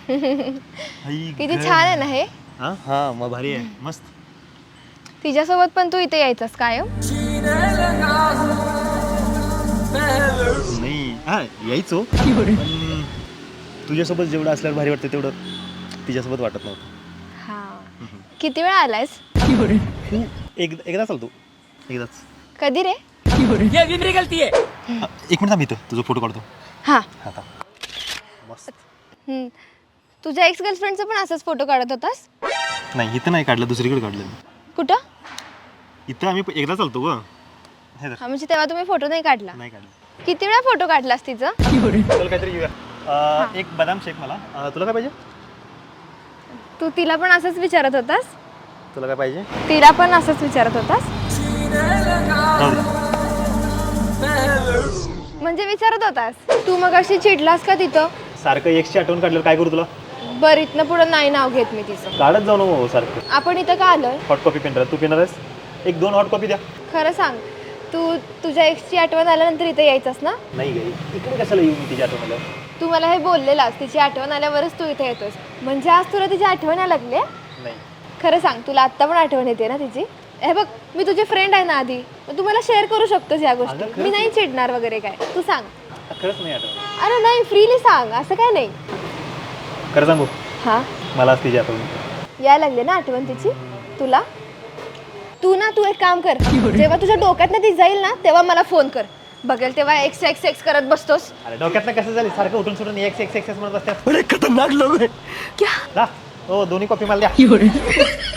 किती छान आहे ना हे. हा हा मग भारी आहे मस्त. तिच्यासोबत पण तू इथे यायचंस कायम? नाही हा यायचो पण तुझ्यासोबत जेवढं असल्यावर भारी वाटतं तेवढं तिच्यासोबत वाटत नव्हतं. हा. किती वेळा आलायस? एकदा चालतो एकदाच. कधी रे? एक मिनिट थांब इथं तुझा फोटो काढतो. हा. हा थांब. मस्त. तुझ्या एक्स गर्लफ्रेंडचा पण असाच फोटो काढत होतास? नाही इथं नाही काढलं दुसरीकडे काढलं मी. कुठं? इथं आम्ही एकदा चालतो ग. हे धर. हा, म्हणजे तेव्हा तुम्ही फोटो नाही काढला? नाही काढलं. किती वेळा फोटो काढलास तिचं? चल काहीतरी घेऊया. एक बदाम शेक मला. तुला काय पाहिजे? तू तिला पण असंच विचारत होतास? तुला काय पाहिजे? तिला पण असंच विचारत होतास? जाऊ दे. म्हणजे विचारत होतास? तू मग अशी चिडलास का तिथं? सारखं एक्सची आठवण काढल्यावर काय करू तुला? बरं, इथनं पुढं नाही नाव घेत मी तिचं. काढत जाऊ नको सारखं. आपण इथं का आलोय? हॉट कॉफी पिणार तू पिणार आहेस? एक 2 हॉट कॉफी द्या. खरं सांग, तू तुझ्या एक्सची आठवण आल्यानंतर इथे यायचंस ना? नाही गे इकडे कशाला येऊ मी तिच्या आठवण आल्यावर? तू मला हे बोललेलास, तिची आठवण आल्यावरच तू इथे येतोस. म्हणजे आज तुला तिची आठवण यायला लागली आहे? नाही. खरं सांग, तुला आत्ता पण आठवण येते ना तिची? हे बघ, मी तुझी फ्रेंड आहे ना आधी, मग तू मला शेअर करू शकतोस या गोष्टी. अगं, खरंच मी नाही चिडणार वगैरे काय. तू सांग. खरंच नाही आठवण. अरे नाही, फ्रीली सांग, असं काय नाही. खरं सांगू हा, मला आज तिची आठवण. यायला लागले ना आठवण तिची तुला? तू एक काम कर, जेव्हा तुझ्या डोक्यात ना ती जाईल ना तेव्हा मला फोन कर. बघेल तेव्हा एक्स एक्स एक्स करत बसतोस. अरे डोक्यात कसं झाली सारखं उठून सुटून एक्स एक्स एक्स म्हणत असते. अरे खतरनाक लोक आहे. क्या? जा. हो दोन्ही कॉफी मला द्या.